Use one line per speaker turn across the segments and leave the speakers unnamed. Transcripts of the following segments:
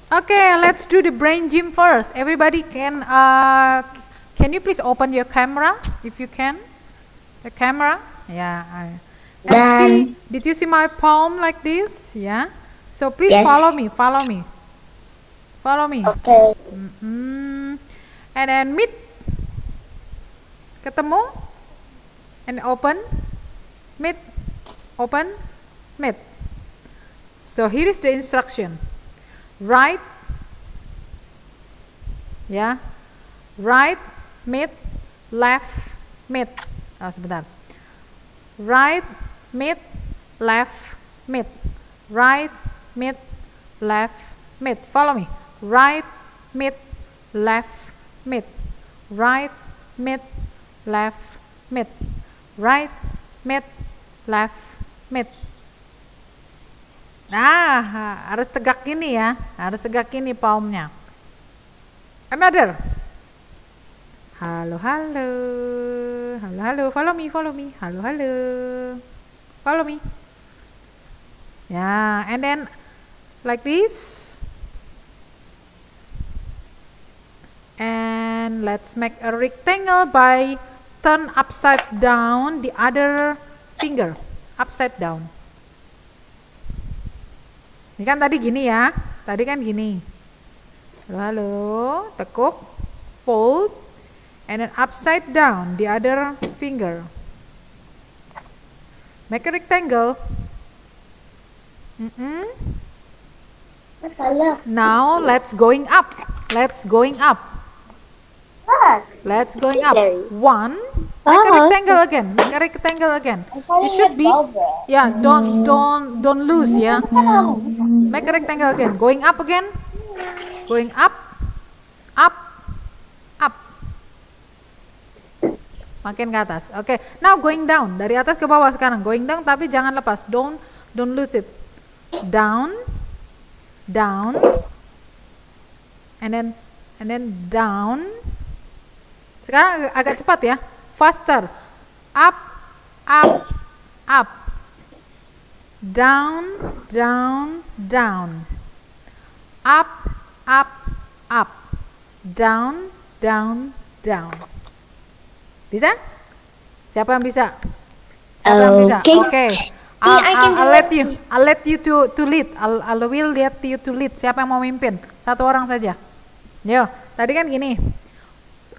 Okay, let's do the brain gym first. Everybody can you please open your camera if you can? The camera, yeah. And see, did you see my palm like this? Yeah. So please
Yes.
follow me. Follow me.
Okay.
And then meet. Ketemu. And open. Meet. Open. Meet. So here is the instruction. Right, ya, right, mid, left, mid. Oh, sebentar. Right, mid, left, mid. Right, mid, left, mid. Follow me. Right, mid, left, mid. Right, mid, left, mid. Right, mid, left, mid. Nah, harus tegak gini ya, harus tegak gini palmnya. Another. Halo, halo, halo, halo, follow me, halo, halo, follow me. Yeah, and then like this. And let's make a rectangle by turn upside down the other finger, upside down. Ini kan tadi gini ya, tadi kan gini. Halo, halo, tekuk, fold, and then upside down the other finger. Make a rectangle. Now let's going up. Let's going up. Let's going up. One. Make a rectangle again. Make a rectangle again. It should be. Yeah. Don't lose. Yeah. Make a rectangle again. Going up again. Going up. Up. Up. Makin ke atas. Okay. Now going down. Dari atas ke bawah sekarang. Going down tapi jangan lepas. Don't lose it. Down. Down. And then down. Sekarang agak cepat ya. Faster. Up, up, up. Down, down, down. Up, up, up. Down, down, down. Bisa? Siapa yang bisa? Siapa yang bisa? Oke. I'll let you to lead. I will let you to lead. Siapa yang mau mimpin? Satu orang saja. Yo, tadi kan gini.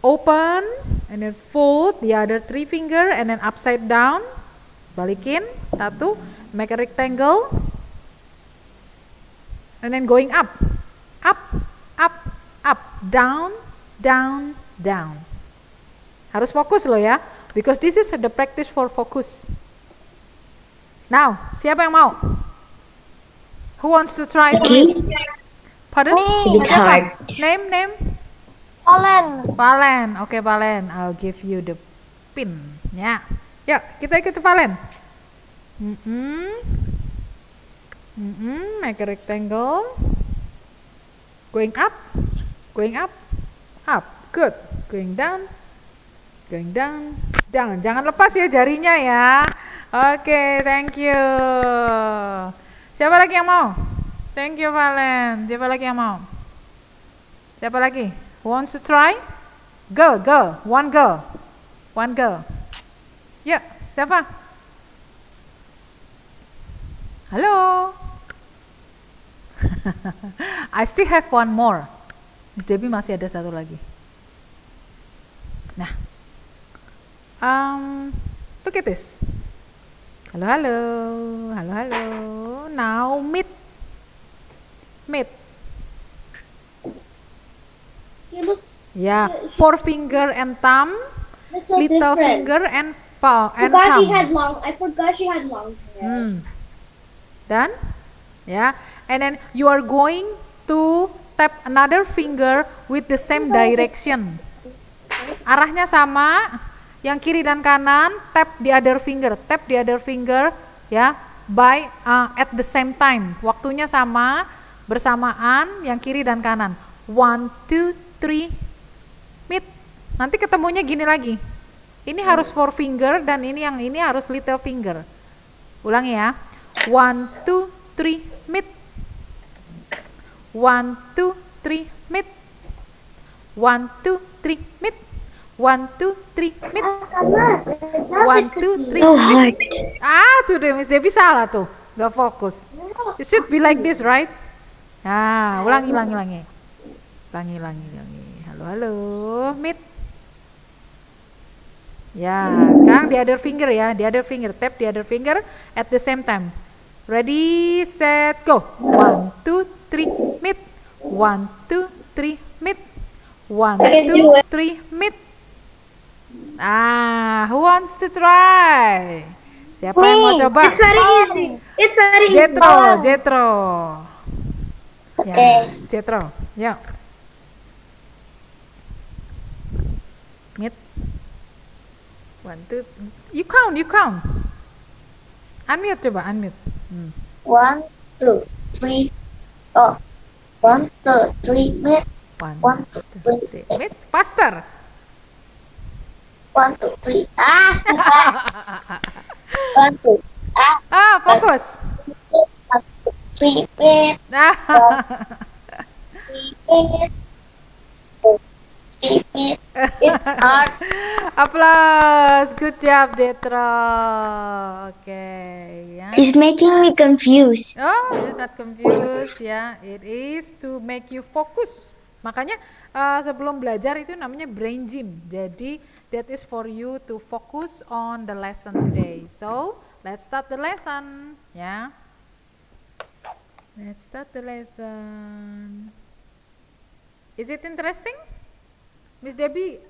Open and then fold the other three finger and then upside down. Balikin satu, make a rectangle. And then going up. Up, up, up, down, down, down. Harus fokus loh ya, because this is the practice for focus. Now, siapa yang mau? Who wants to try to read? Pardon?
It's hard.
Name? Valen. Oke, Valen. I'll give you the pin. Ya. Yuk, kita ikut Valen. Make a rectangle. Going up. Up. Good. Going down. Jangan lepas ya jarinya ya. Oke, thank you. Siapa lagi yang mau? Thank you, Valen. Siapa lagi yang mau? Siapa lagi? Who wants to try? Girl. One girl. Ya, siapa? Halo. I still have one more. Miss Debbie masih ada satu lagi. Nah. Look at this. Halo. Now meet. Yeah, four finger and thumb, little finger and palm and thumb.
I forgot she had long hair.
Done? Yeah, and then you are going to tap another finger with the same direction. Arahnya sama, yang kiri dan kanan, tap the other finger, ya, by at the same time. Waktunya sama, bersamaan, yang kiri dan kanan. 1, 2, 3, meet. Nanti ketemunya gini lagi. Ini harus four finger dan yang ini harus little finger. Ulangi ya. 1, 2, 3, meet. 1, 1, 2, 3, meet. 1, 2, 3, meet. 1, 2, 3, meet. 1, 2, 3, meet. Tuh deh, Miss Debbie salah tuh, nggak fokus. It should be like this, right? Ulangi. Halo, meet. Ya, sekarang the other finger ya, tap the other finger at the same time. Ready, set, go. 1, 2, 3, meet. 1, 2, 3, meet. 1, 2, 3, meet. Who wants to try? Siapa yang mau coba?
It's very easy. It's very easy.
Jetro.
Okay.
Jetro, ya. Meet. 1, 2, you count. Unmute coba, unmute.
1, 2, 3. Oh. 1, 2, 3, meet.
1,
2,
2, 3, meet. Faster.
1, 2, 3. 1, 2.
Fokus.
3, meet. 3, meet. 3, meet. It's hard.
Applause. Good job, Jetro. Oke, ya.
It's making me confused.
Oh, you're not confused ya. It is to make you focus. Makanya sebelum belajar itu namanya brain gym. Jadi that is for you to focus on the lesson today. So let's start the lesson, ya. Let's start the lesson. Is it interesting? Miss Debbie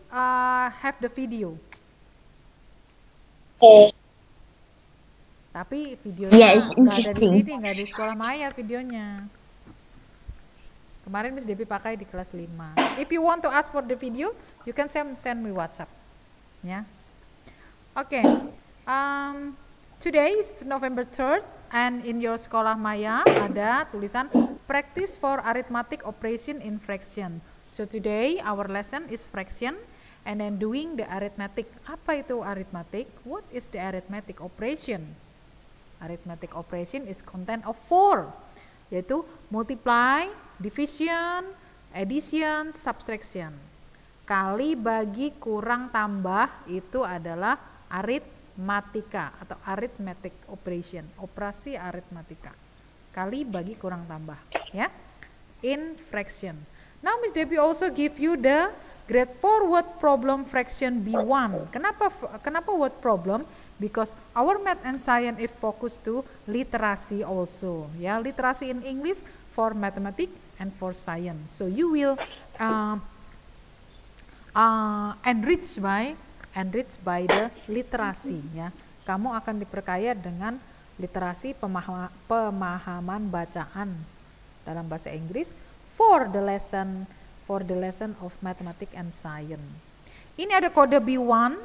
have the video.
Okay.
Tapi videonya
it's
nggak ada di
interesting.
sini, nggak di sekolah Maya videonya. Kemarin Miss Debbie pakai di kelas 5. If you want to ask for the video, you can send me WhatsApp. Ya. Oke. Today is November 3rd and in your sekolah Maya ada tulisan practice for arithmetic operation in fraction. So today our lesson is fraction and then doing the arithmetic. Apa itu arithmetic? What is the arithmetic operation? Arithmetic operation is content of 4, yaitu multiply, division, addition, subtraction. Kali, bagi, kurang, tambah itu adalah aritmatika atau arithmetic operation, operasi aritmatika. Kali, bagi, kurang, tambah, ya. In fraction. Now Miss Debbie also give you the grade 4 word problem fraction B1. Kenapa word problem? Because our math and science is focused to literasi also. Ya, literasi in English for mathematics and for science. So you will enrich by the literasi. Ya, kamu akan diperkaya dengan literasi pemahaman bacaan dalam bahasa Inggris for the lesson of mathematics and science. Ini ada kode B1,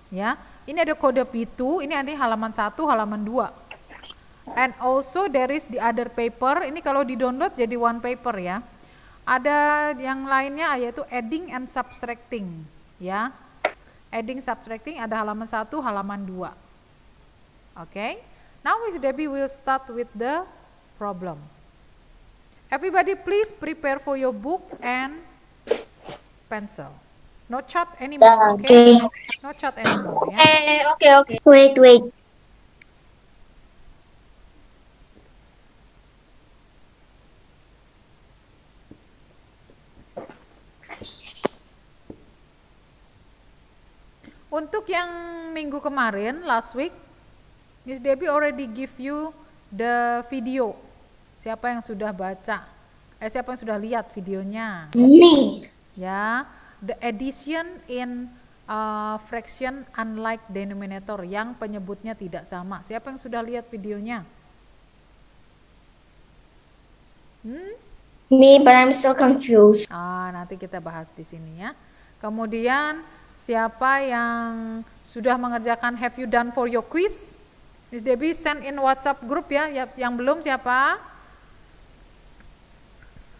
ya. Ini ada kode B2, ini ada halaman 1, halaman 2. And also there is the other paper, ini kalau di-download jadi one paper ya. Ada yang lainnya yaitu adding and subtracting, ya. Adding subtracting ada halaman 1, halaman 2. Okay? Now Miss Debbie will start with the problem. Everybody please prepare for your book and pencil. No chat anymore, okay? No chat anymore, ya.
Okay. Wait.
Untuk yang minggu kemarin, last week, Miss Debbie already give you the video. Siapa yang sudah baca? Siapa yang sudah lihat videonya?
Me.
Ya, the addition in fraction unlike denominator yang penyebutnya tidak sama. Siapa yang sudah lihat videonya?
Me, but I'm still confused.
Nanti kita bahas di sini ya. Kemudian siapa yang sudah mengerjakan have you done for your quiz? Miss Debbie send in WhatsApp group ya. Yang belum siapa?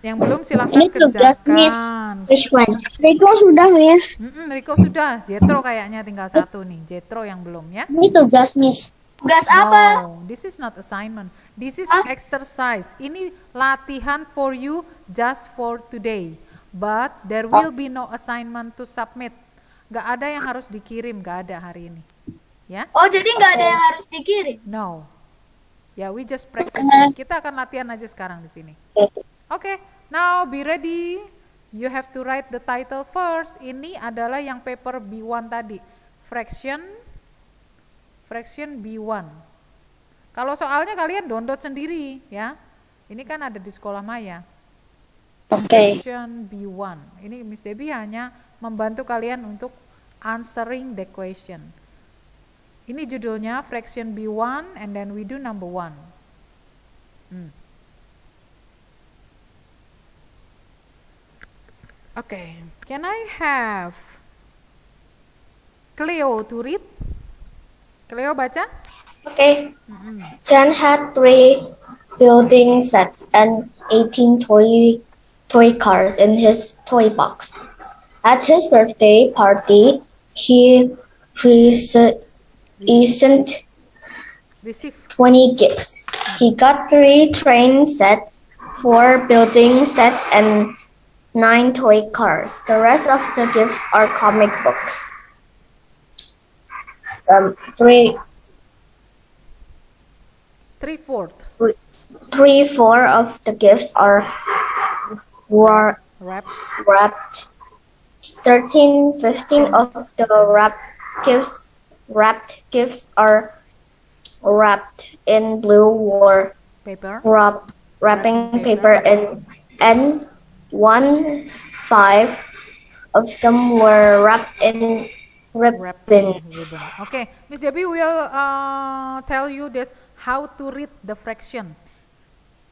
Yang belum silahkan kerjakan.
Which one? Riko sudah, Miss.
Riko sudah. Jetro kayaknya tinggal satu nih. Jetro yang belum ya.
Ini tugas, Miss. Tugas apa?
No, this is not assignment. This is
Ah?
exercise. Ini latihan for you just for today. But there will be no assignment to submit. Gak ada yang harus dikirim, gak ada hari ini. Ya?
Oh, jadi nggak ada yang harus dikirim.
No. Ya, we just practice. Kita akan latihan aja sekarang di sini. Oke, now be ready. You have to write the title first. Ini adalah yang paper B1 tadi. Fraction B1. Kalau soalnya kalian download sendiri ya. Ini kan ada di Sekolah Maya.
Oke.
Fraction B1. Ini Miss Debbie hanya membantu kalian untuk answering the question. Ini judulnya fraction B1 and then we do number 1. Okay, can I have Cleo to read? Cleo baca?
Okay. Jan had 3 building sets and 18 toy cars in his toy box. At his birthday party, he received
Receive.
20 gifts. He got 3 train sets, 4 building sets, and 9 toy cars. The rest of the gifts are comic books.
3/4.
3/4 of the gifts are
Wrap.
wrapped. 15 of the wrapped gifts are wrapped in blue
Paper.
wrapping paper, and 1/5 of them were wrapped in ribbons.
Okay, Miss Debbie will tell you this how to read the fraction.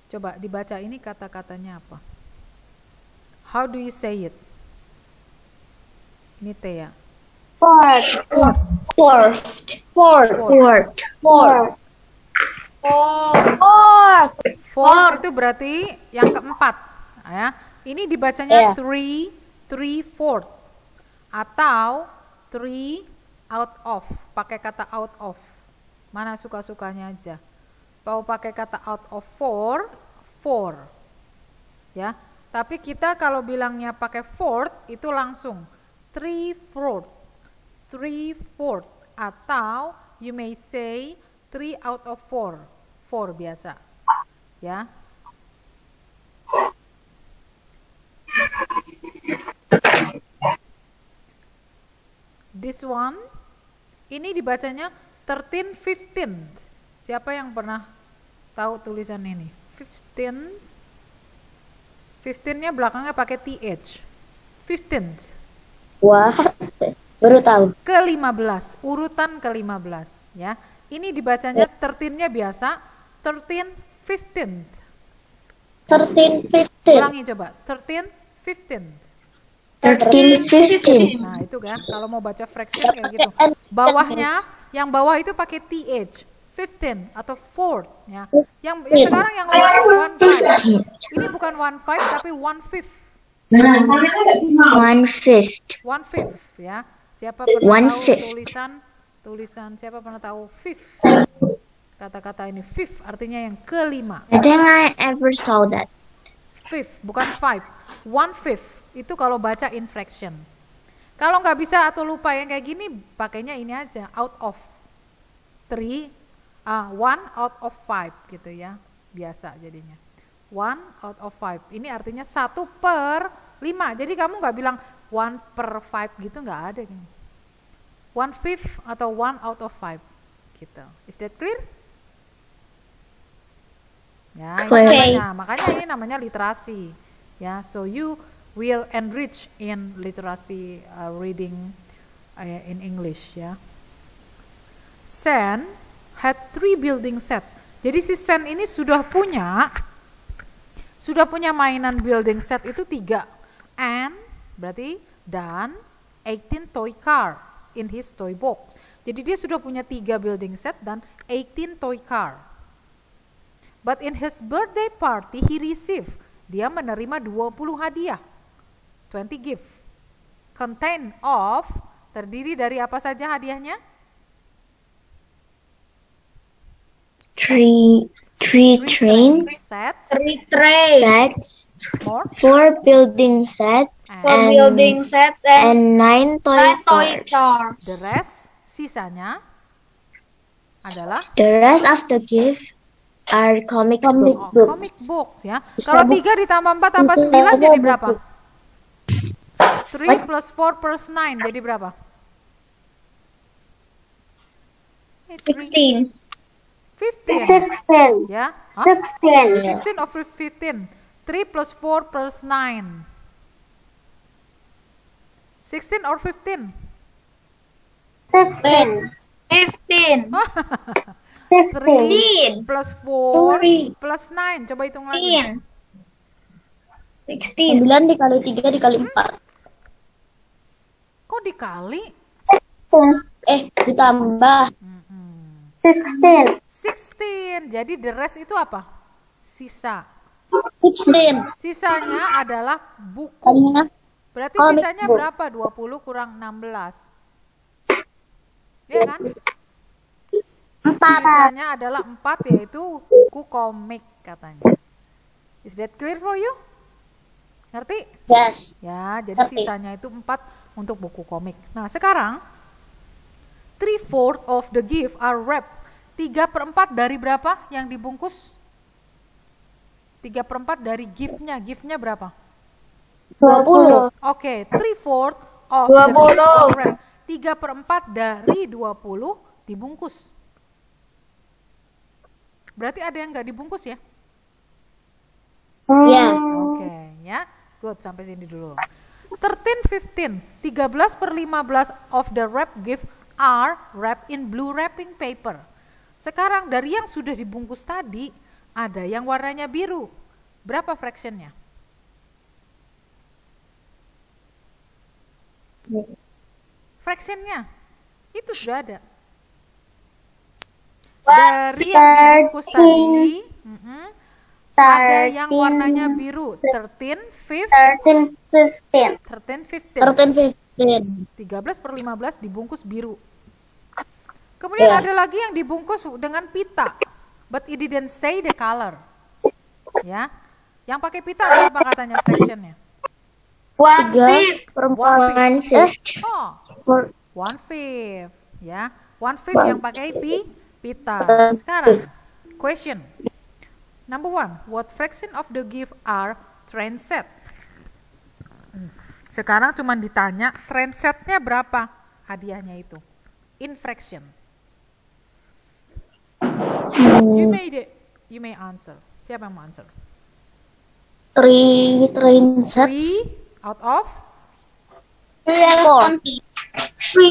Coba dibaca ini kata-katanya apa? How do you say it? Ini T ya. Fourth itu berarti yang keempat, ya. Ini dibacanya 3/4 atau 3 out of, pakai kata out of. Mana suka-sukanya aja. Mau pakai kata out of 4, ya. Tapi kita kalau bilangnya pakai fourth itu langsung 3/4 atau you may say 3 out of 4 biasa, ya. This one ini dibacanya 13/15. Siapa yang pernah tahu tulisan ini? 15-nya belakangnya pakai th. 15th.
Wah, baru tahu.
Ke-15, urutan ke-15 ya. Ini dibacanya 13-nya biasa, 13/15.
13/15.
Ulangi coba, 13/15.
13/15.
Nah, itu kan kalau mau baca fraction kayak gitu. Bawahnya, yang bawah itu pakai th. 15 atau 4 ya. Yang sekarang yang 1/5. Ini bukan 1/5 tapi 1/5. 1/5 ya. Siapa pernah tahu tulisan siapa pernah tahu fifth? Kata-kata ini fifth artinya yang kelima.
I think I ever saw that.
Fifth bukan 5. 1/5 itu kalau baca in fraction. Kalau nggak bisa atau lupa yang kayak gini pakainya ini aja, out of 3. 1 out of 5 gitu ya, biasa jadinya 1 out of 5, ini artinya 1/5, jadi kamu nggak bilang 1/5 gitu, nggak ada gini. 1/5 atau 1 out of 5 gitu. Is that clear? Ya, ini makanya ini namanya literasi ya, so you will enrich in literacy reading in English ya. Sen had 3 building set. Jadi si Sen ini sudah punya mainan building set itu 3. And berarti dan 18 toy car in his toy box. Jadi dia sudah punya 3 building set dan 18 toy car. But in his birthday party he received, dia menerima 20 hadiah. 20 gift. Contain of, terdiri dari apa saja hadiahnya?
Three train
sets,
sets,
more,
4 building sets, and 9 toy cars.
the rest, sisanya adalah
The rest of the gift are comic
comic
books.
books ya. Kalau 3 ditambah 4 tambah 9 jadi berapa? 3 plus 4 plus 9 jadi berapa?
16.
15 ya.
16.
16 over 15. 3 plus 4 plus 9. 16 or 15?
16. 15.
3 plus 4 plus 9. Coba hitung lagi.
16. 9 dikali 3 dikali 4.
Kok dikali?
Ditambah. 16.
16. Jadi the rest itu apa? Sisa.
16.
Sisanya adalah buku. Berarti sisanya berapa? 20 kurang 16. Iya kan?
4.
Sisanya adalah 4, yaitu buku komik katanya. Is that clear for you? Ngerti?
Yes.
Ya, jadi sisanya itu 4 untuk buku komik. Nah, sekarang 3/4 of the gift are wrapped. 3/4 dari berapa yang dibungkus? 3/4 dari gift-nya. Gift-nya berapa?
20.
Oke, 3/4 of the gift are wrapped. 3/4 dari 20 dibungkus. Berarti ada yang nggak dibungkus ya?
Ya.
Oke, ya. Good, sampai sini dulu. 13/15, 13/15 of the wrapped gift are wrapped in blue wrapping paper. Sekarang dari yang sudah dibungkus tadi, ada yang warnanya biru. Berapa fractionnya? Fractionnya, itu sudah ada. Dari yang dibungkus tadi, ada yang warnanya biru. 13, 15. 13/15 dibungkus biru. Kemudian ada lagi yang dibungkus dengan pita, but it didn't say the color. Ya, yang pakai pita berapa katanya fractionnya?
1/5.
Oh, 1/5. Ya, 1/5 yang pakai pita. Sekarang, question. Number 1, what fraction of the gift are train set? Sekarang cuma ditanya train setnya berapa hadiahnya itu. In fraction. You may answer. Siapa yang mau answer?
3 train sets.
3 out of?
4.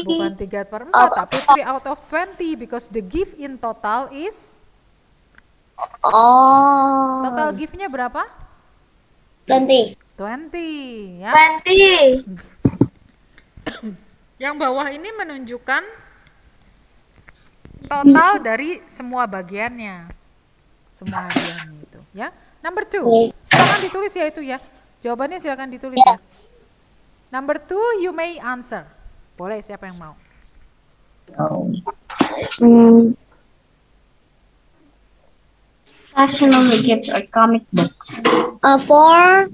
Bukan 3/4, tapi 3 out of 20 because the gift in total is? Total giftnya berapa?
20.
20 ya.
20.
Yang bawah ini menunjukkan total dari semua bagiannya. Semua hadiahnya itu ya. Number 2. Silakan ditulis ya itu ya. Jawabannya silakan ditulis ya. Number 2 you may answer. Boleh, siapa yang mau?
Fraction of the gifts are comic books. 4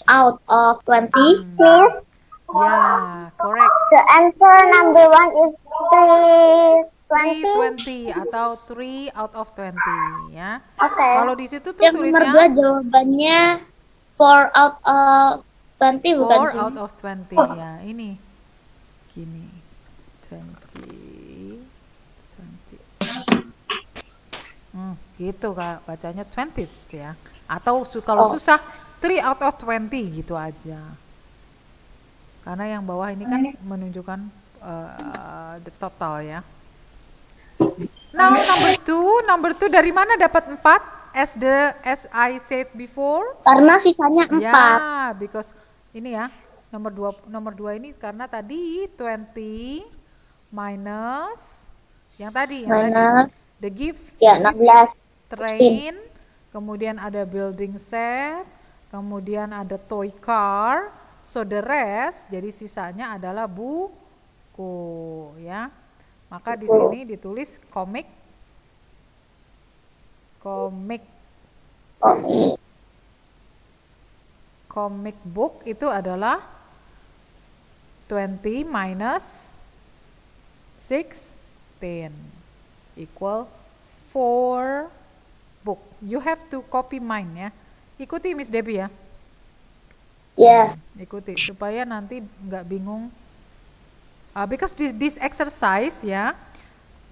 out of 20, please.
Ya, correct.
The answer number 1 is 320.
320 atau 3 out of 20 ya.
Okay.
Kalau di situ tuh
Yang
tulisnya
nomor 2 jawabannya 4 out of 20 bukan
4
sih?
out of 20 ya. Ini gini. 20 gitu Kak, bacanya 20 ya. Atau kalau susah 3 out of 20 gitu aja. Karena yang bawah ini kan menunjukkan the total ya. Now number 2 dari mana dapat 4? As I said before.
Karena sisanya 4.
Ya, because ini ya, nomor 2 ini karena tadi 20 minus yang tadi the gift
ya 16
train, kemudian ada building set, kemudian ada toy car, so the rest jadi sisanya adalah buku ya. Maka di sini ditulis comic Komik.
Komik.
Comic book itu adalah 20 minus 16 equal 4 book. You have to copy mine ya. Ikuti Miss Debbie ya.
Yeah.
Ikuti supaya nanti nggak bingung. Because this exercise ya,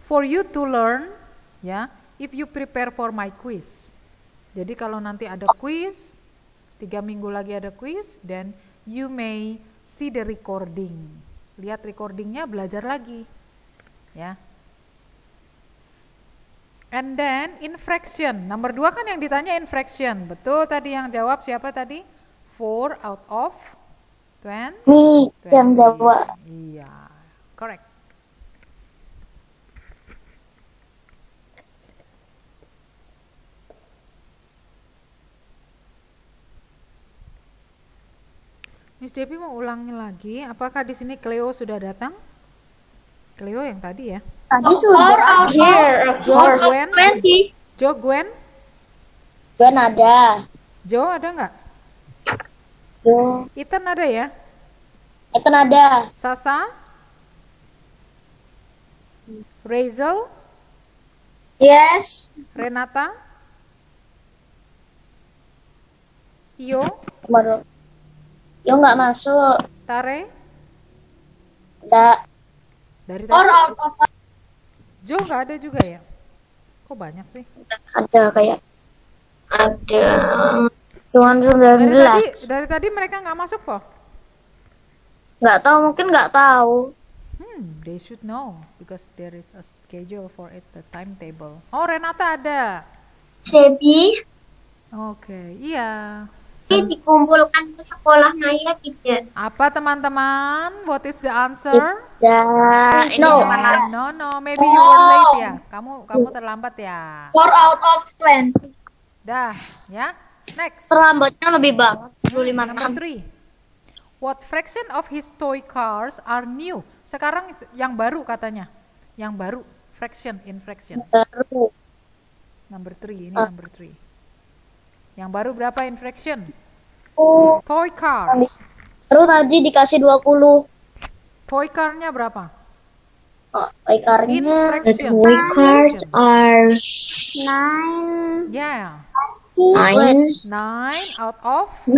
for you to learn ya, if you prepare for my quiz. Jadi kalau nanti ada quiz, 3 minggu lagi ada quiz, then you may see the recording. Lihat recordingnya, belajar lagi ya. And then in fraction, nomor 2 kan yang ditanya in fraction. Betul tadi yang jawab siapa tadi? 4 out of 20.
Nih, yang jawab.
Iya, correct. Miss Debbie mau ulangi lagi. Apakah di sini Cleo sudah datang? Cleo yang tadi ya.
Tadi sudah out here.
Jo Gwen. Jo Gwen.
Gwen ada.
Jo ada nggak?
Jo.
Ethan ada ya?
Ethan ada.
Sasa. Razel.
Yes.
Renata. Iyo.
Baru. Yo nggak masuk.
Tare.
Ada.
Dari tadi. Jo nggak ada juga ya? Kok banyak sih?
Ada kayak. Ada. Cuma
Dari tadi mereka nggak masuk kok?
Nggak tahu, mungkin nggak tahu.
They should know because there is a schedule for it, the timetable. Oh, Renata ada.
Sebi
Oke, iya.
ini dikumpulkan ke sekolah Naya tidak?
Apa teman-teman? What is the answer?
Ya, ini
No.
cuma
No, maybe you were late ya. Kamu terlambat ya.
4 out of 20.
Dah, ya. Next.
terlambatnya lebih banget.
Number
25.
3. What fraction of his toy cars are new? Sekarang yang baru katanya. Yang baru, fraction in fraction.
Baru.
Number 3, ini number 3. Yang baru berapa in fraction?
Oh,
Toy cars.
baru tadi dikasih 20.
Toy car-nya berapa?
Oh,
In
ikarnya
fraction.
Toy cars are 9.
Yeah.
9
9 out of
9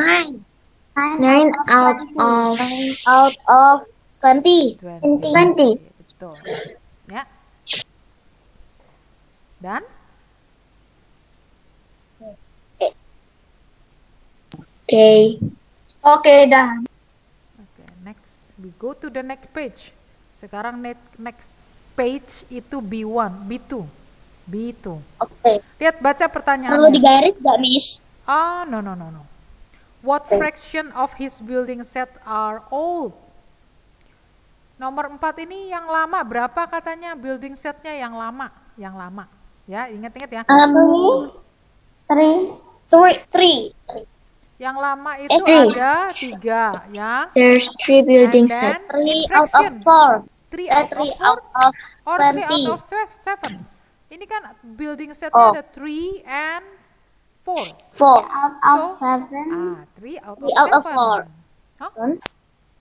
9 out of
out of 20.
20. Betul. Ya. Dan
Oke.
Oke dah.
next we go to the next page. Sekarang next page itu B1, B2. B2.
Oke.
Lihat baca
Perlu
pertanyaannya.
digaris nggak, Miss?
Oh, no. What fraction of his building set are old? Nomor 4 ini yang lama, berapa katanya building setnya yang lama? Yang lama. Ya, ingat-ingat ya.
3.
Yang lama itu
Three.
ada 3, ya.
There's 3 building
And
sets.
then
3
in
out of
fraction.
4.
3 out of
3
4
out of
or 3 out
20.
of 7. Ini kan building setnya
Oh.
ada 3 and 4.
4.
Out
So,
of 7.
3 out of
3 out of
7.
4.
Huh?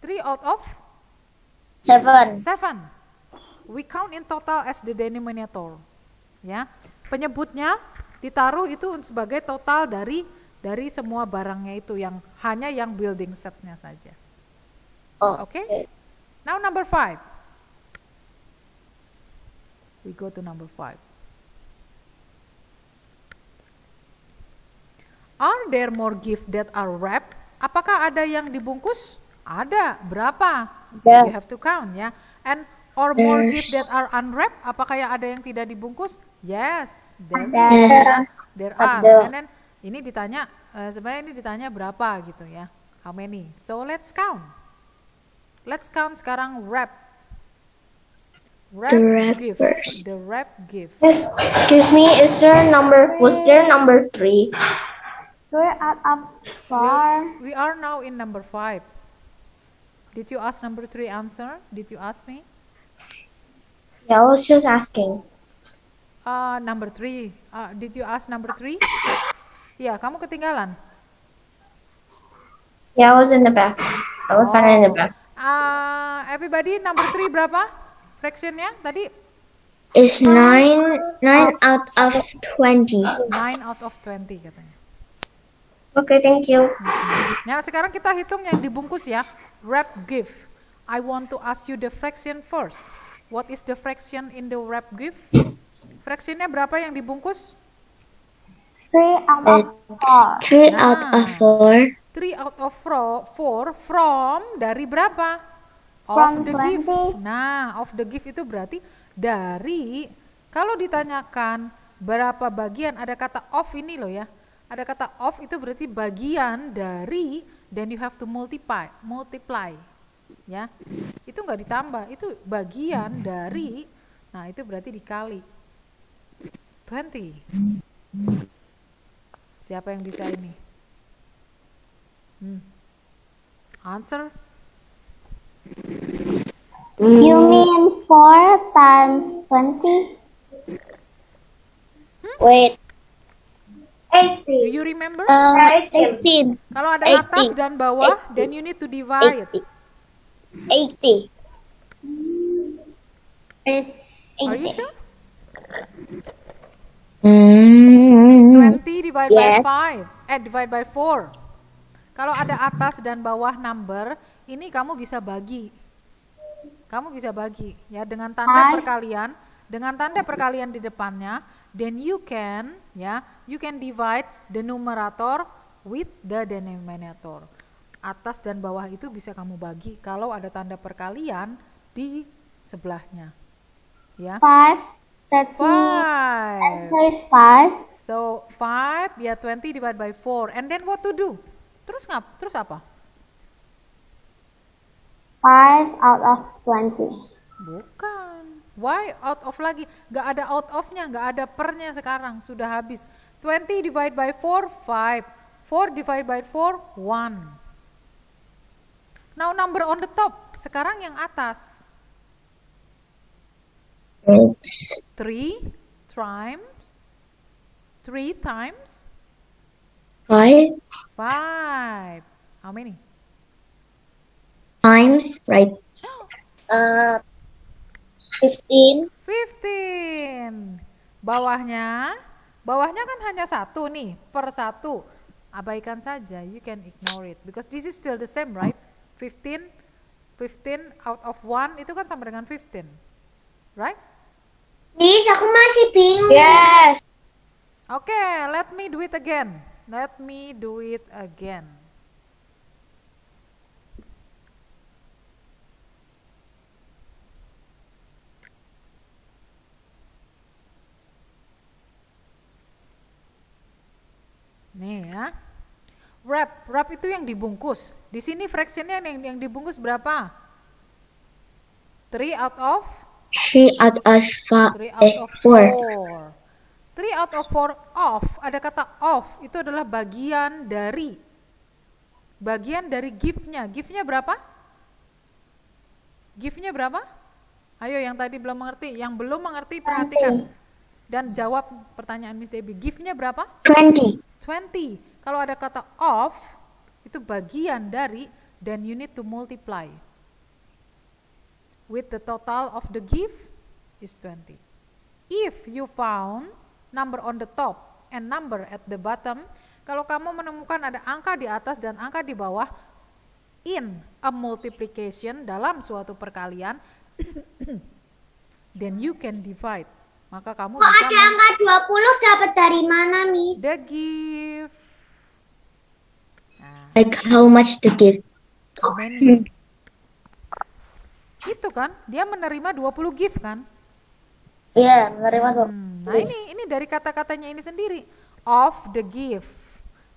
3 out of
7.
7. We count in total as the denominator. Ya. Penyebutnya ditaruh itu sebagai total dari semua barangnya itu, yang hanya yang building setnya saja.
Oh,
Oke? Now number 5. We go to number 5. Are there more gifts that are wrapped? Apakah ada yang dibungkus? Ada. Berapa?
Ada.
You have to count ya. And or more gifts that are unwrapped? Apakah yang ada yang tidak dibungkus? Yes, there are.
Ada.
And then ini ditanya, sebenarnya ini ditanya berapa gitu ya. How many? So let's count. Let's count sekarang wrap.
The wrap
gift.
first.
The wrap gift.
Excuse me, was there number 3?
3 out of 4.
We are now in number 5. Did you ask number 3 answer? Did you ask me?
Yeah, I was just asking.
Number 3. Did you ask number 3? Ya, kamu ketinggalan.
Yeah, I was in the back. I was kind of in the back.
Everybody, number 3 berapa? Fractionnya tadi?
It's 9 out of 20.
9 out of 20 katanya.
Okay, thank you.
Nah, sekarang kita hitung yang dibungkus ya. Wrap gift. I want to ask you the fraction first. What is the fraction in the wrap gift? Fractionnya berapa yang dibungkus?
3 out of 4. 3 out of 4.
3 out of 4 from dari berapa?
From
Of the
20.
gift. Nah, of the gift itu berarti dari, kalau ditanyakan berapa bagian, ada kata of ini loh ya. Ada kata of itu berarti bagian dari, then you have to multiply. Ya. Itu enggak ditambah, itu bagian dari. Nah, itu berarti dikali 20. Siapa yang bisa ini? Answer?
You mean 4 times 20? Wait.
Do you remember?
18.
Kalau ada atas dan bawah, then you need to divide.
80. It's
Are you sure?
20.
20 divide by 5, divide by 4. Kalau ada atas dan bawah number, ini kamu bisa bagi. Kamu bisa bagi ya dengan tanda perkalian, di depannya, then you can divide the numerator with the denominator. Atas dan bawah itu bisa kamu bagi kalau ada tanda perkalian di sebelahnya. Ya.
5. That's
5.
me. Answer is 5.
So 5 ya 20 divided by 4. And then what to do? Terus apa?
5 out of 20.
Bukan. Why out of lagi? Gak ada out of-nya, gak ada pernya sekarang. Sudah habis. 20 divided by 4, 5. 4 divided by 4, 1. Now number on the top. Sekarang yang atas. 3 times
5
5. How many?
times, right? 15.
15. Bawahnya kan hanya 1 nih, per 1. Abaikan saja, you can ignore it because this is still the same, right? 15 out of 1 itu kan sama dengan 15. Right?
Miss, aku masih bingung.
Yes.
Okay, let me do it again. Nih ya. Wrap itu yang dibungkus. Di sini fractionnya yang dibungkus berapa? 3 out of
4.
3 out of 4 off, ada kata off, itu adalah bagian dari gift-nya. Gift-nya berapa? Gift-nya berapa? Ayo yang tadi belum mengerti, yang belum mengerti perhatikan dan jawab pertanyaan Miss Debbie. Gift-nya berapa?
20.
20. Kalau ada kata off, itu bagian dari, then you need to multiply with the total of the gift is 20. If you found number on the top and number at the bottom, kalau kamu menemukan ada angka di atas dan angka di bawah in a multiplication, dalam suatu perkalian, then you can divide. Maka kamu
Kok
bisa
ada angka 20 dapat dari mana, Miss?
the gift.
Like how much to give?
Itu kan, dia menerima 20 gift kan?
Iya, menerima 20.
Nah ini dari kata-katanya ini sendiri. Of the gift.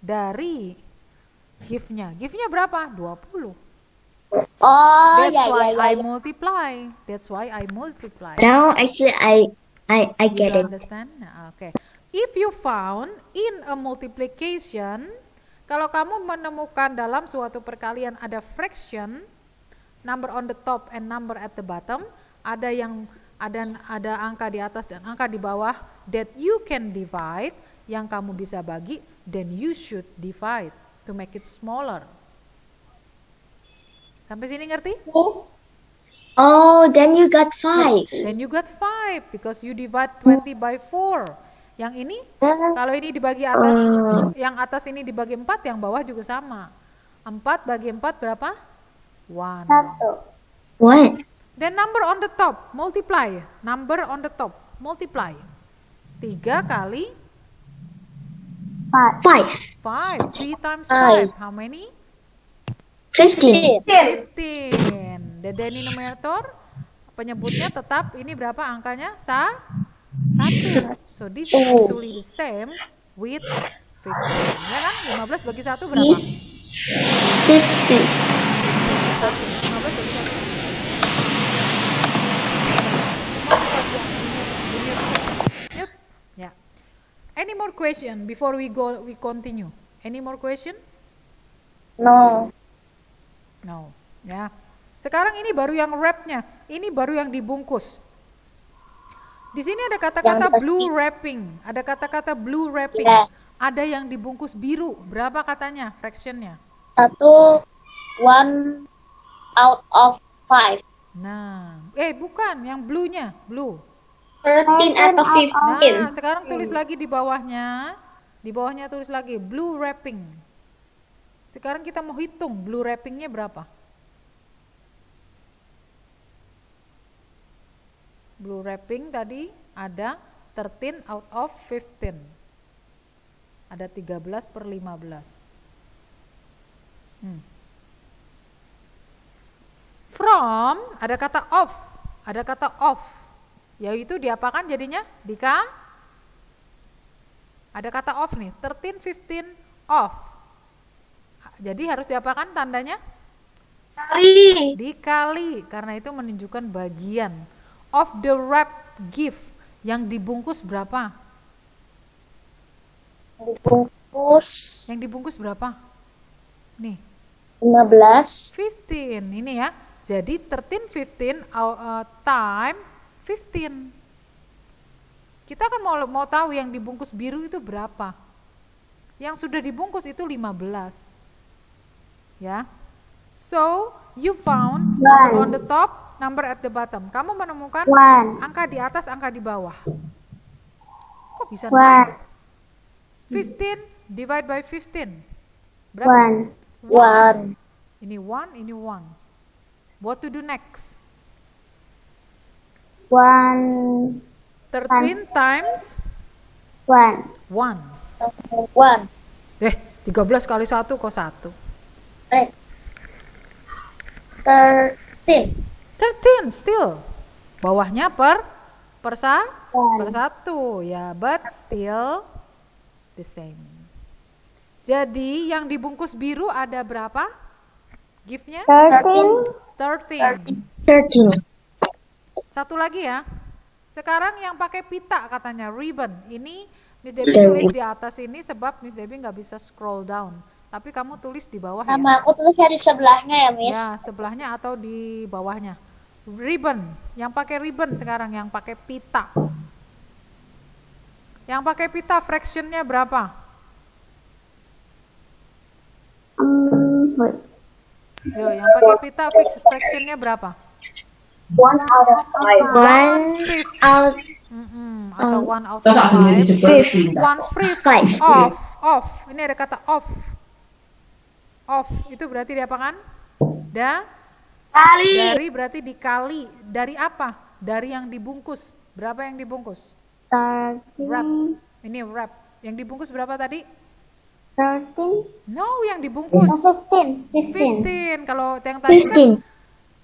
Dari gift-nya. Gift-nya berapa? 20.
Oh,
That's why I multiply.
Now actually I get
You
it.
understand? Nah, okay. If you found in a multiplication, kalau kamu menemukan dalam suatu perkalian ada fraction, number on the top and number at the bottom, ada yang ada angka di atas dan angka di bawah that you can divide, yang kamu bisa bagi, then you should divide to make it smaller. Sampai sini ngerti?
Yes. Oh, then you got 5.
Then you got 5 because you divide 20 by 4. Yang ini, kalau ini dibagi atas, yang atas ini dibagi 4, yang bawah juga sama. 4 bagi 4 berapa? 1.
1.
Then number on the top, multiply. Number on the top, multiply. 3 kali
5.
5. 3 times 5. How many?
15.
15. The denominator, penyebutnya tetap ini berapa angkanya? 1. So this is actually the same with 15. Ya kan? 15 bagi 1 berapa?
50.
15 bagi 1. Yep. Yeah. Any more question before we continue? Any more question?
No.
No. Ya. Sekarang ini baru yang wrap-nya. Ini baru yang dibungkus. Di sini ada kata-kata blue wrapping. Ada kata-kata blue wrapping. Ada yang dibungkus biru. Berapa katanya fractionnya?
1 out of 5.
Nah, bukan yang blue-nya. Blue.
13 out of 15.
Nah, sekarang tulis lagi di bawahnya. Di bawahnya tulis lagi blue wrapping. Sekarang kita mau hitung blue wrappingnya berapa. Blue wrapping tadi ada 13 out of 15. Ada 13 per 15. From, ada kata of. Ada kata of. Yaitu diapakan jadinya? Ada kata of nih. 13, 15, of. Jadi harus diapakan tandanya? Dikali. Karena itu menunjukkan bagian. Of the wrapped gift, yang dibungkus berapa? Yang dibungkus berapa? Nih.
15.
15 ini ya. Jadi 13, 15 time 15. Kita kan mau tahu yang dibungkus biru itu berapa. Yang sudah dibungkus itu 15. Ya. So, you found number on the top, number at the bottom. Kamu menemukan angka di atas, angka di bawah. Kok bisa 15 divide by 15. Berapa?
1.
Ini 1, ini 1. What to do next?
1.
13 times
1.
1. 13 kali 1 kok 1?
13.
13 still. Bawahnya per 1 ya, but still the same. Jadi yang dibungkus biru ada berapa? Gift-nya? 13. Satu lagi ya. Sekarang yang pakai pita katanya ribbon. Ini Miss Debbie tulis di atas ini sebab Miss Debbie nggak bisa scroll down. Tapi kamu tulis di bawah ya.
Sama aku tulis di sebelahnya ya, Miss.
Ya, sebelahnya atau di bawahnya. Ribbon, yang pakai ribbon sekarang, yang pakai pita. Yang pakai pita fractionnya berapa? Yo, yang pakai pita fractionnya berapa?
1 out of 5. 1 out
atau 1 out of 5. 1/5 off. Ini ada kata off. Off itu berarti diapakan? Dari berarti dikali. Dari apa? Dari yang dibungkus. Berapa yang dibungkus?
13.
Wrap. Ini wrap. Yang dibungkus berapa tadi?
13.
No, yang dibungkus. 15. Kalau yang tadi kan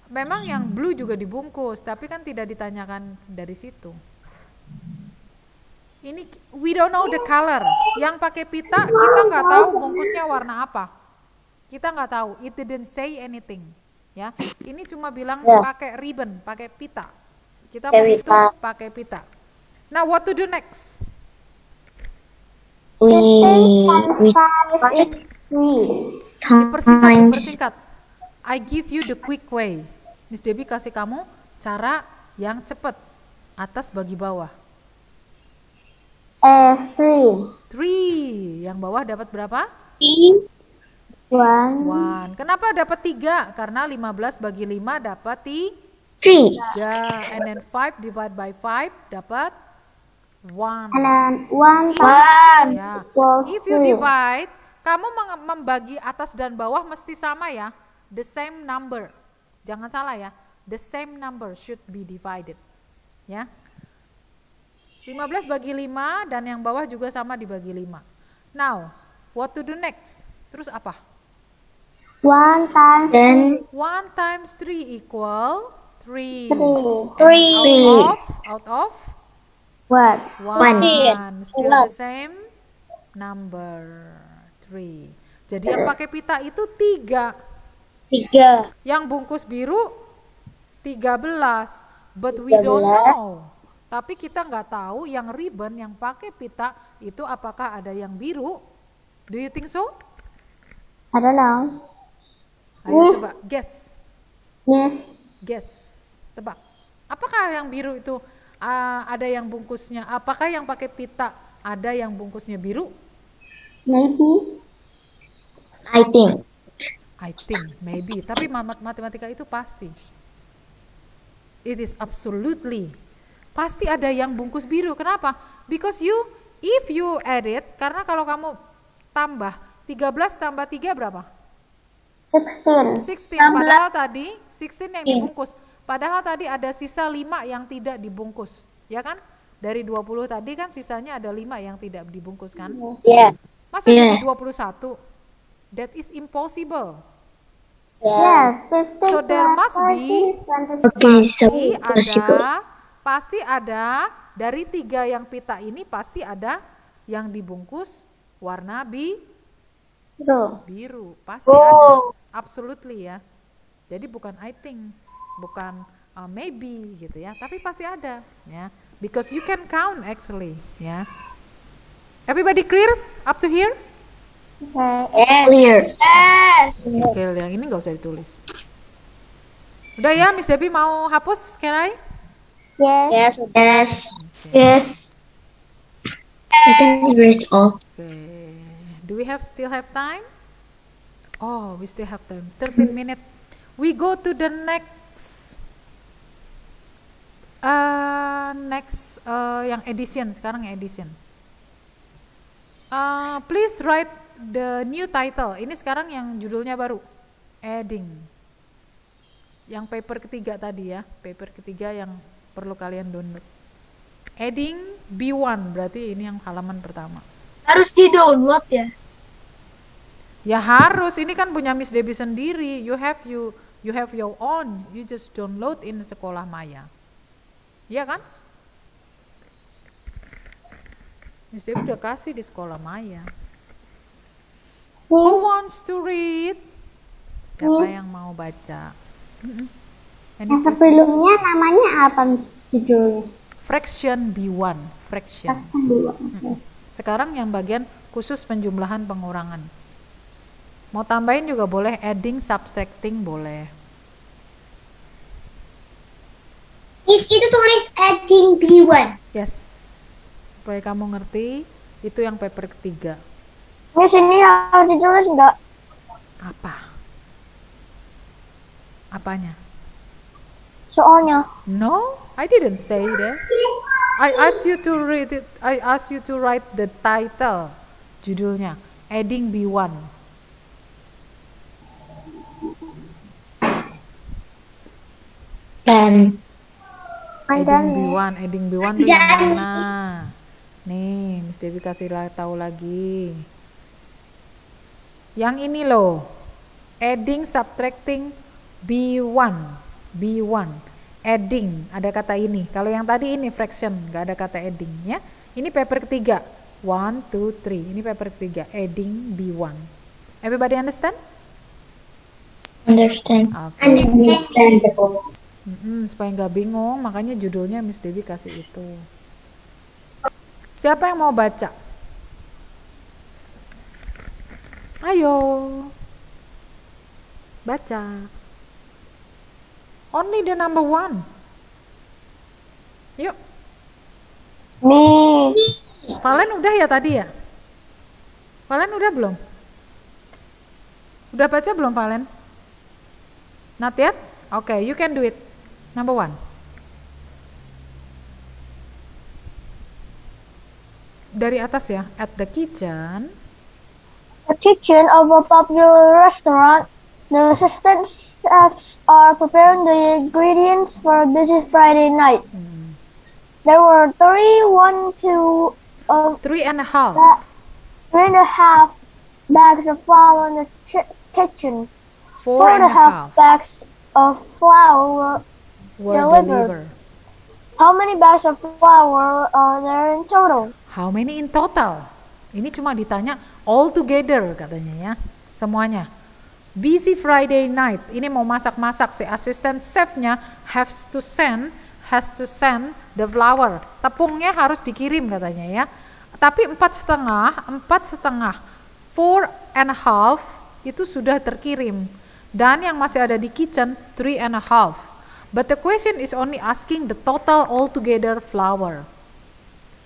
memang yang blue juga dibungkus, tapi kan tidak ditanyakan dari situ. Ini we don't know the color. Yang pakai pita kita nggak tahu bungkusnya warna apa. Kita nggak tahu. It didn't say anything. Ya, ini cuma bilang pakai ribbon, pakai pita. Kita mau hitung pakai pita. Now what to do next? Dipersingkat. I give you the quick way. Miss Debbie kasih kamu cara yang cepat. Atas bagi bawah.
3.
3. Yang bawah dapat berapa?
1.
1. Kenapa dapat 3? Karena 15 bagi 5 dapat
3.
3. And then 5 divided by 5 dapat 1.
And then 1
Ya.
equals
If you
3.
divide, kamu membagi atas dan bawah mesti sama ya. The same number. Jangan salah ya. The same number should be divided. Ya. 15 bagi 5 dan yang bawah juga sama dibagi 5. Now, what to do next? Terus apa?
1 times
10.
1 times 3 equal 3.
3.
Out of
What?
1. Still the same number 3. Jadi yang pakai pita itu 3.
3.
Yang bungkus biru 13. But we don't know. Tapi kita nggak tahu yang ribbon yang pakai pita itu apakah ada yang biru. Do you think so?
I don't know.
Ayo coba guess.
Yes.
Guess. Tebak. Apakah yang biru itu ada yang bungkusnya? Apakah yang pakai pita ada yang bungkusnya biru?
Maybe.
I think.
I think, maybe. Tapi matematika itu pasti. It is absolutely. Pasti ada yang bungkus biru. Kenapa? Because if you add it, karena kalau kamu tambah 13 tambah 3 berapa?
16.
16. Padahal tadi 16 yang dibungkus. Padahal tadi ada sisa 5 yang tidak dibungkus. Ya kan? Dari 20 tadi kan sisanya ada 5 yang tidak dibungkus kan?
Yeah.
Masa jadi 21? That is impossible.
Yes. 15
So there
plus
must be
40 is 20.
Okay, so
pasti ada dari 3 yang pita ini pasti ada yang dibungkus warna biru. Pasti ada. Absolutely ya. Jadi bukan I think, bukan maybe gitu ya, tapi pasti ada ya. Because you can count actually ya. Everybody clear up to here?
Clear.
Oke, yang ini nggak usah ditulis. Udah ya, Miss Debbie mau hapus? Can I?
Yes.
Yes.
Yes.
I can erase all.
Okay. Do we still have time? Oh, we still have time. 13 minutes. We go to the next yang edition. Sekarang yang edition. Please write the new title. Ini sekarang yang judulnya baru. Adding. Yang paper ketiga tadi ya. Paper ketiga yang perlu kalian download. Adding B1 berarti ini yang halaman pertama.
Harus di-download ya?
Ya harus, ini kan punya Miss Debbie sendiri. You have your own. You just download in Sekolah Maya. Iya kan? Miss Debbie udah kasih di Sekolah Maya. Who wants to read? Siapa yang mau baca?
Yang sebelumnya namanya apa, Miss, judulnya?
Fraction B1. Fraction. Sekarang yang bagian khusus penjumlahan pengurangan. Mau tambahin juga boleh, adding, subtracting boleh.
Miss, itu tulis adding B1.
Yes. Supaya kamu ngerti, itu yang paper ketiga.
Miss, ini harus ditulis enggak?
Apa? Apanya?
Soalnya.
No, I didn't say that. I asked you to read it. I asked you to write the title, judulnya, adding B1.
Dan
Adding B1 tuh yang mana? Nih, Miss Debbie kasih tahu lagi. Yang ini loh. Adding, subtracting B1. Adding, ada kata ini. Kalau yang tadi ini fraction, nggak ada kata adding ya. Ini paper ketiga. 1, 2, 3. Ini paper ketiga. Adding B1. Everybody understand?
understand.
Okay. Supaya nggak bingung, makanya judulnya Miss Debbie kasih itu. Siapa yang mau baca? Ayo, baca. Only the number 1. Yuk.
Me.
Valen udah ya tadi ya? Valen udah belum? Udah baca belum Valen? Not yet? Okay, you can do it. Number 1. Dari atas ya. At the kitchen.
The kitchen of a popular restaurant, the assistant chefs are preparing the ingredients for a busy Friday night. There were
3.5
bags of flour in the kitchen.
4.5
bags of flour
were
delivered.
delivered.
How many bags of flour are there in total?
How many in total? Ini cuma ditanya all together katanya ya, semuanya. Busy Friday night, ini mau masak-masak, si assistant chefnya has to send the flour. Tepungnya harus dikirim katanya ya. Tapi 4,5, 4.5 itu sudah terkirim. Dan yang masih ada di kitchen 3.5. But the question is only asking the total altogether flour.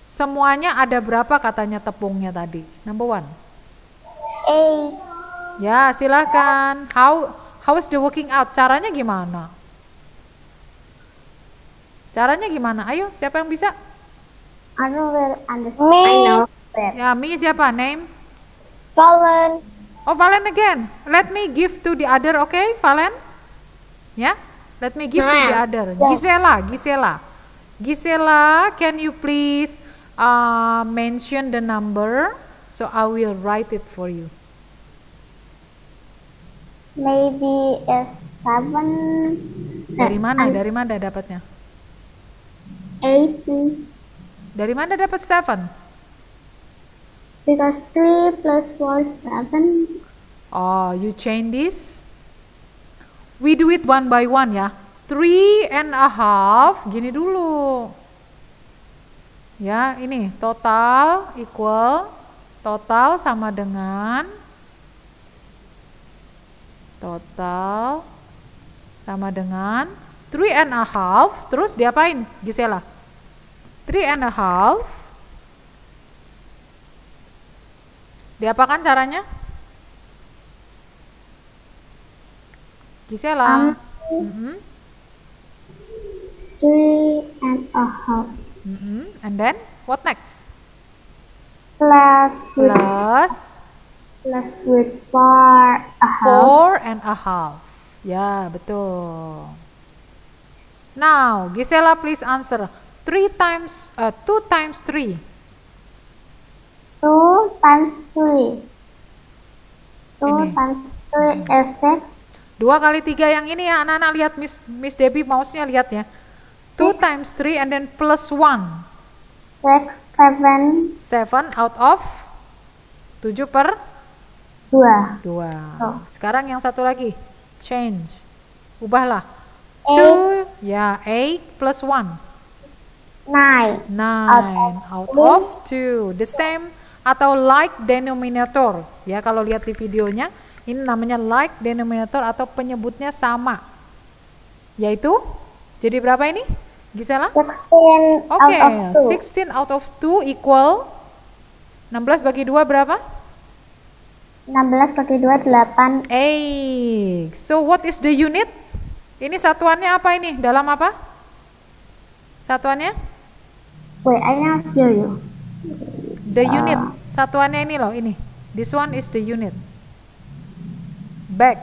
Semuanya ada berapa katanya tepungnya tadi? Number 1.
8.
Ya, silakan. How is the working out? Caranya gimana? Caranya gimana? Ayo, siapa yang bisa?
I don't really understand. Me. I know.
Ya, me siapa? Name?
Valen.
Oh, Valen again. Let me give to the other, okay, Valen? Ya, let me give to the other. Gisela, can you please mention the number? So I will write it for you.
Maybe it's 7.
Dari mana? Dari mana dapatnya?
8.
Dari mana dapat 7?
Because 3 plus 4 is 7.
Oh, you change this. We do it one by one ya. 3.5, gini dulu. Ya, ini total equal, total sama dengan 3.5, terus diapain Gisela? 3.5 diapakan caranya? Gisela.
3.5.
And then what next?
Plus with
4.5. Ya, betul. Now, Gisela please answer. 2 times 3.
2 times 3. 2
Ini.
times 3 is 6.
2 kali 3 yang ini ya, anak-anak lihat Miss Debbie mouse-nya lihat ya. 2 times 3 and then plus 1.
6, 7.
7 out of 7 per
2.
2.
Oh.
Sekarang yang satu lagi. Change. Ubahlah.
8.
2, ya 8 plus 1.
9.
9 out of 2. The same atau like denominator. Ya, kalau lihat di videonya, ini namanya like denominator atau penyebutnya sama. Yaitu, jadi berapa ini? Gisela?
16
Oke,
out of 2.
16 out of 2 equal 16 bagi 2 berapa?
16 bagi 2, 8.
8. So what is the unit? Ini satuannya apa ini? Dalam apa? Satuannya?
Wait, I not hear you.
The unit. Satuannya ini loh, ini. This one is the unit. Bag.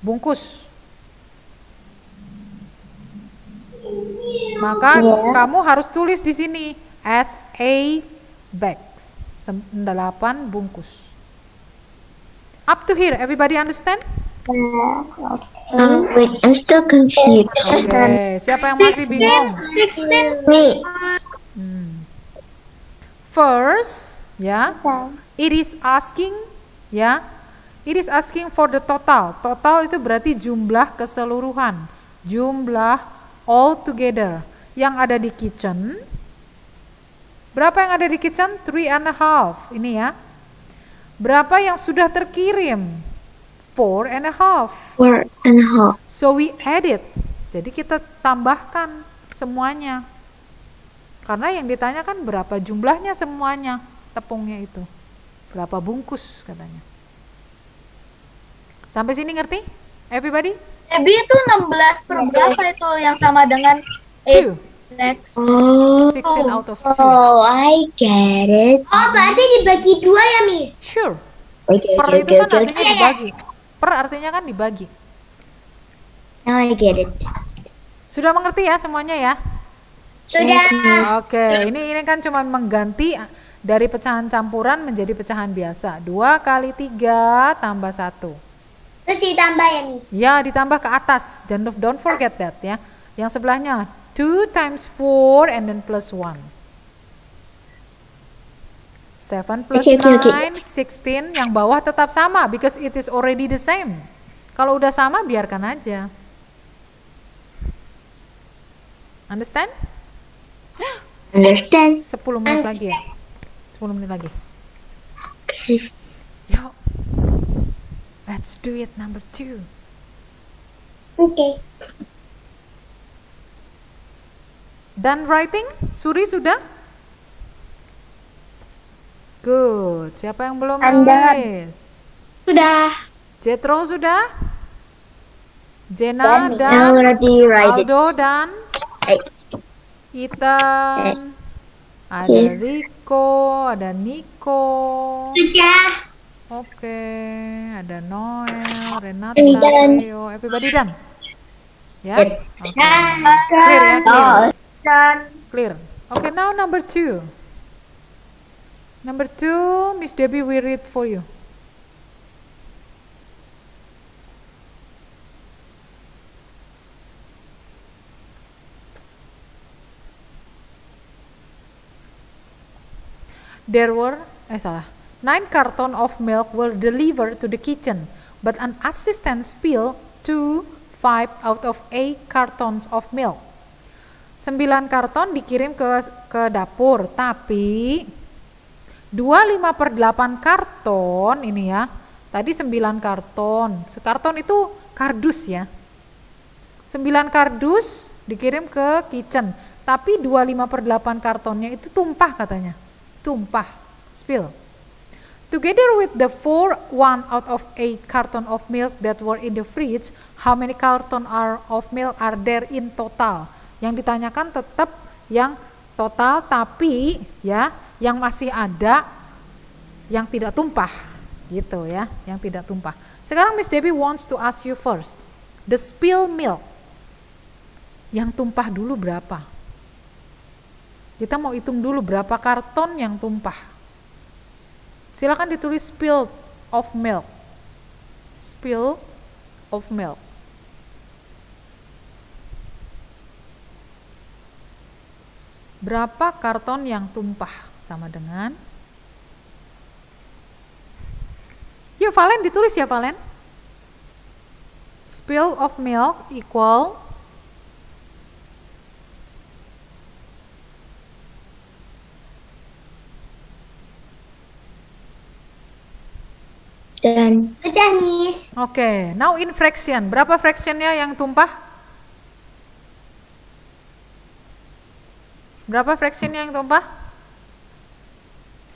Bungkus. Maka kamu harus tulis di sini as 8 bags. 8 bungkus. Up to here, everybody understand?
Wait, I'm still confused.
Oke, siapa yang masih bingung?
16. Me.
First, ya, it is asking, ya, it is asking for the total. Total itu berarti jumlah keseluruhan, jumlah all together yang ada di kitchen. Berapa yang ada di kitchen? 3.5. Ini ya. Berapa yang sudah terkirim? 4.5.
4.5.
So we add it. Jadi kita tambahkan semuanya. Karena yang ditanyakan berapa jumlahnya semuanya tepungnya itu. Berapa bungkus katanya. Sampai sini ngerti? Everybody?
Maybe itu 16 per berapa itu yang sama dengan 8
Two.
next.
Oh,
16 out of 2.
I get it.
Oh, berarti dibagi 2 ya, Miss?
Sure.
Okay,
Per
okay,
itu
okay,
kan
okay,
artinya
okay.
dibagi. Per artinya kan dibagi.
Now I get it.
Sudah mengerti ya semuanya ya?
Sudah.
Yes, Miss.
Oke, ini kan cuma mengganti dari pecahan campuran menjadi pecahan biasa. 2 kali 3 tambah 1.
Terus ditambah ya, Miss?
Ya, ditambah ke atas. Don't forget that ya. Yang sebelahnya 2 times 4 and then plus 1. 7 plus
Okay.
9, 16. Yang bawah tetap sama because it is already the same. Kalau udah sama biarkan aja. Understand?
Understand?
10 menit lagi ya. 10 menit lagi.
Okay.
Yuk. Let's do it number 2.
Oke.
Done writing? Suri sudah? Good. Siapa yang belum
I'm done.
nulis?
Sudah.
Jetro sudah? Jena
I
dan
already write it.
Aldo dan
Hey.
Ethan. Ada Rico, ada Nico.
Sudah.
Oke, ada Noel, Renata,
I'm done.
Leo, everybody done? Ya?
Yep.
Oke. Clear ya, clear.
Dan
Clear. Okay, now number 2. Number 2, Miss Debbie will read for you. There were, 9 cartons of milk were delivered to the kitchen, but an assistant spilled 5 out of 8 cartons of milk. 9 karton dikirim ke dapur, tapi 2/5/8 karton ini ya. Tadi 9 karton. Sekarton itu kardus ya. 9 kardus dikirim ke kitchen, tapi 2/5/8 kartonnya itu tumpah katanya. Tumpah, spill. Together with the 1 out of 8 carton of milk that were in the fridge, how many carton of milk are there in total? Yang ditanyakan tetap yang total, tapi ya yang masih ada yang tidak tumpah gitu ya, yang tidak tumpah. Sekarang Miss Debbie wants to ask you first, the spill milk yang tumpah dulu berapa? Kita mau hitung dulu berapa karton yang tumpah. Silakan ditulis spill of milk. Spill of milk. Berapa karton yang tumpah? Sama dengan, yuk Valen ditulis ya Valen. Spill of milk equal
Done.
sudah, Miss.
Oke, now in fraction. Berapa fractionnya yang tumpah? Berapa fractionnya yang tumpah?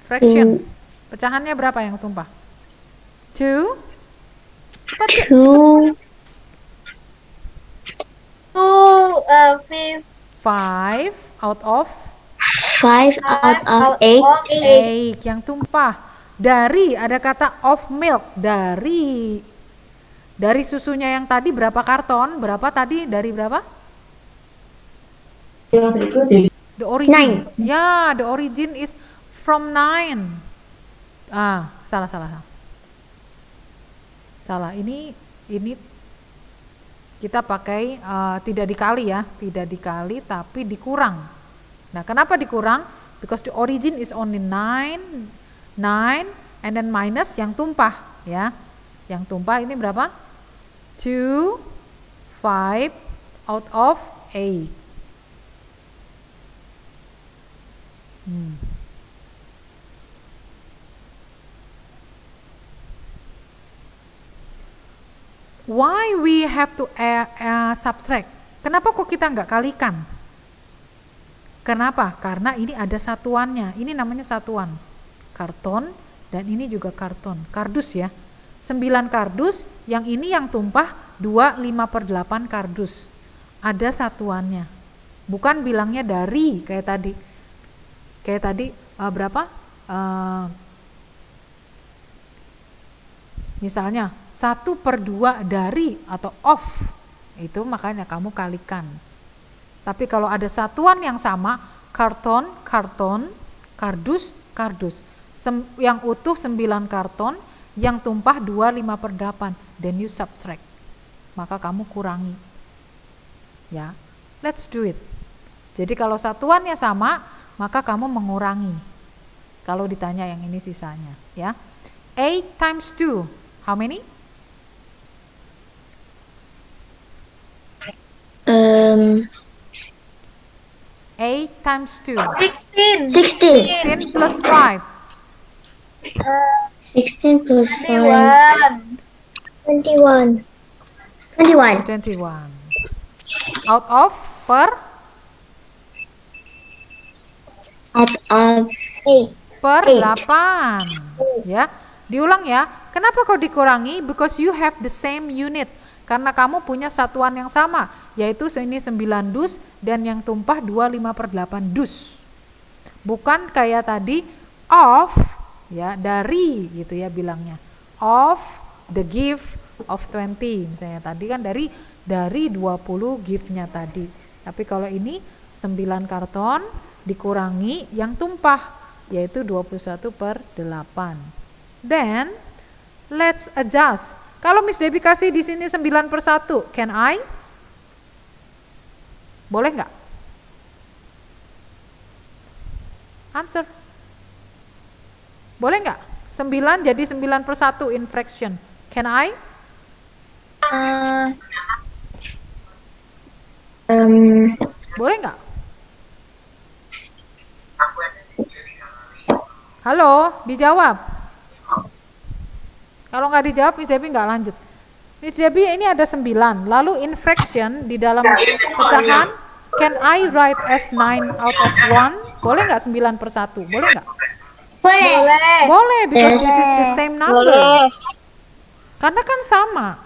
Fraction. Pecahannya berapa yang tumpah? 2. Cepat ya.
2. 5
5 out of
8.
8 yang tumpah. Dari, ada kata of milk, dari susunya yang tadi berapa karton? Berapa tadi? Dari berapa? The origin.
9.
Ya, the origin is from 9. Salah. Salah. Ini kita pakai tidak dikali ya, tidak dikali tapi dikurang. Nah, kenapa dikurang? Because the origin is only 9 and then minus yang tumpah ya. Yang tumpah ini berapa? 2, 5 out of 8. Why we have to subtract? Kenapa kok kita nggak kalikan? Kenapa? Karena ini ada satuannya. Ini namanya satuan. Karton dan ini juga karton. Kardus ya. 9 kardus, yang ini yang tumpah 2 5/8 kardus. Ada satuannya. Bukan bilangnya dari kayak tadi. Kayak tadi berapa? Misalnya 1/2 dari atau of. Itu makanya kamu kalikan. Tapi kalau ada satuan yang sama, karton, karton, kardus, kardus. Yang utuh 9 karton, yang tumpah 2 5/8. Then you subtract. Maka kamu kurangi. Ya, let's do it. Jadi kalau satuannya sama, maka kamu mengurangi. Kalau ditanya yang ini sisanya, ya. 8 times 2, how many? 8 times 2.
16.
16.
16 plus 5.
16 plus 5.
21.
21.
21. Out of per
Out of 8.
per
Eight.
8. Ya. Diulang ya. Kenapa kau dikurangi? Because you have the same unit. Karena kamu punya satuan yang sama, yaitu ini 9 dus dan yang tumpah 2 5/8 dus. Bukan kayak tadi of ya, dari gitu ya bilangnya. Of the gift of 20 misalnya tadi kan dari 20 gift-nya tadi. Tapi kalau ini 9 karton dikurangi yang tumpah yaitu 21/8. Then let's adjust. Kalau Miss Debbie kasih di sini 9/1, can I? Boleh nggak? Answer. Boleh nggak? 9 jadi 9/1 in fraction. Can I? Boleh nggak? Halo, dijawab. Kalau nggak dijawab, Miss Debbie nggak lanjut. Miss Debbie ini ada 9, lalu in fraction di dalam pecahan, can I write as 9 out of 1? Boleh nggak 9/1? Boleh nggak?
Boleh.
Boleh, because this is the same number. Karena kan sama.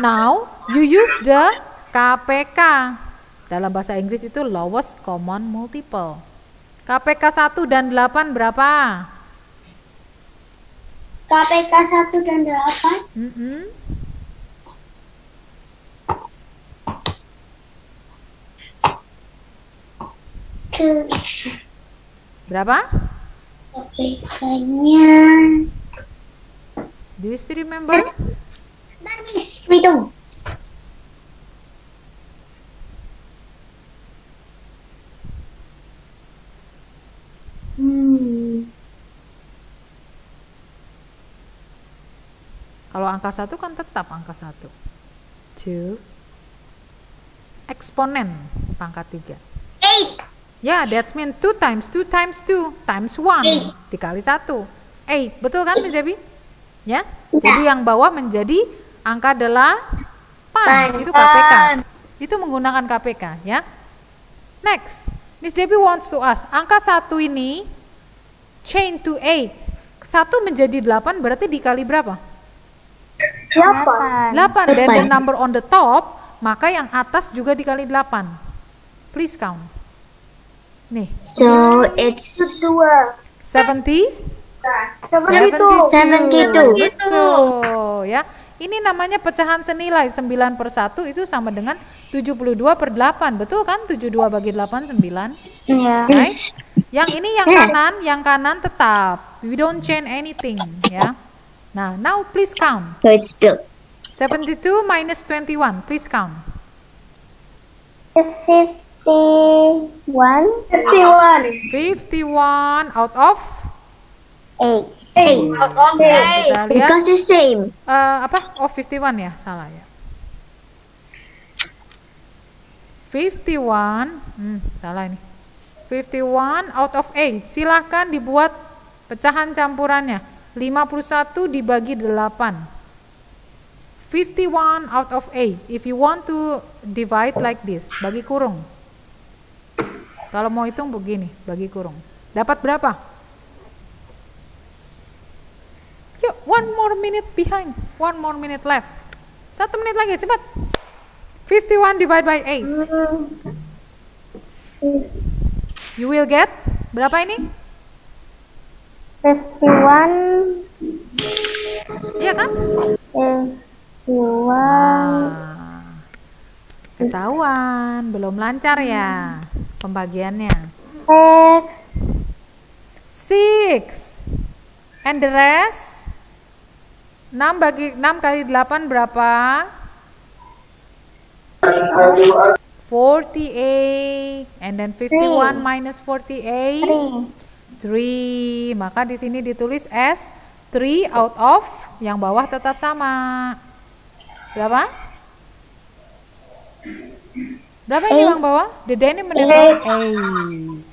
Now, you use the KPK. Dalam bahasa Inggris itu lowest common multiple. KPK 1 dan 8 berapa?
KPK 1 dan 8.
Berapa?
KPK-nya.
Do you still remember?
Hitung.
Kalau angka 1 kan tetap angka 1. 2. Eksponen pangkat 3.
8.
Ya, that's mean 2 times 2 times 2 times 1 dikali 1. 8, betul kan Miss Debbie? Ya. Jadi yang bawah menjadi angka 8. Itu KPK. Itu menggunakan KPK, ya. Next, Miss Debbie wants to ask, angka 1 ini change to 8. 1 menjadi 8 berarti dikali berapa? 8. Dan the number on the top, maka yang atas juga dikali 8. Please count. Nih.
So it's
70?
72.
Betul, ya. Ini namanya pecahan senilai. 9/1 itu sama dengan 72/8. Betul kan? 72 bagi 8 9.
Yeah.
Right? Yang ini yang kanan tetap. We don't change anything, ya. Nah, now please count.
So it's still
72 minus 21. Please count.
it's 51.
51 out of
8.
kita lihat
Because it's same.
apa? Oh, 51 ya, salah ya. 51, salah ini. 51 out of 8. Silahkan dibuat pecahan campurannya. 51 dibagi 8. 51 out of 8. If you want to divide like this, bagi kurung. Kalau mau hitung begini, bagi kurung. Dapat berapa? Yuk, 1 more minute behind. 1 more minute left. 1 menit lagi, cepat. 51 divided by 8. You will get berapa ini?
51.
Iya kan?
51.
Ketahuan, belum lancar ya pembagiannya. 6. And the rest? 6 kali 8 berapa? 48. And then 51 minus 48? 3. Maka di sini ditulis as 3 out of, yang bawah tetap sama. Berapa? Berapa ini yang bawah? Dede ini menempel 8.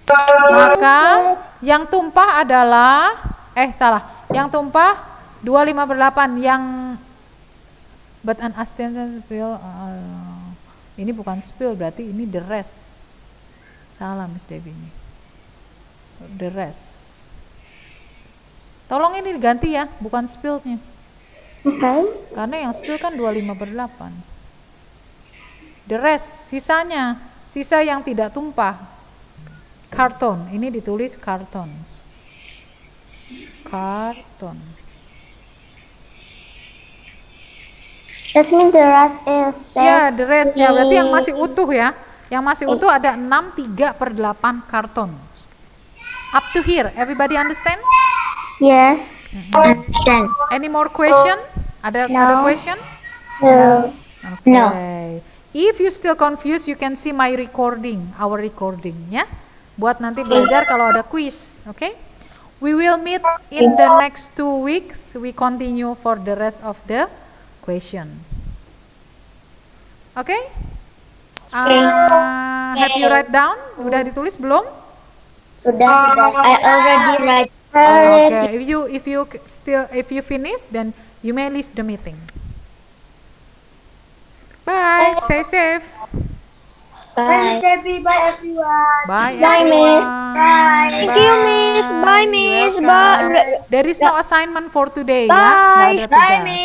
Maka yang tumpah adalah, yang tumpah 25/8. Yang but an accidental spill, ini bukan spill, berarti ini the rest. Salah Miss Debbie ini. The rest. Tolong ini diganti ya, bukan spillnya. Karena yang spill kan 25/8. The rest, sisanya, sisa yang tidak tumpah. Karton, ini ditulis karton. Karton.
That means the rest is 6.
Ya, the rest ya, berarti yang masih utuh ya. Yang masih utuh ada 6 3/8 karton. Up to here, everybody understand?
Yes.
Understand.
Any more question? Ada question?
No.
Okay. If you still confused, you can see my recording, our recording ya. Buat nanti belajar kalau ada quiz, okay? We will meet in the next 2 weeks. We continue for the rest of the question. Okay? Have you write down? Udah ditulis belum?
Sudah. I already write.
Okay. If you finish, then you may leave the meeting. Bye. Stay safe.
Bye. Bye everyone.
Bye,
Bye,
everyone.
Miss.
Bye.
Thank you, Miss. Bye, Miss.
Welcome. There is no assignment for today ya. Nggak ada
Bye,
tugas.
Miss.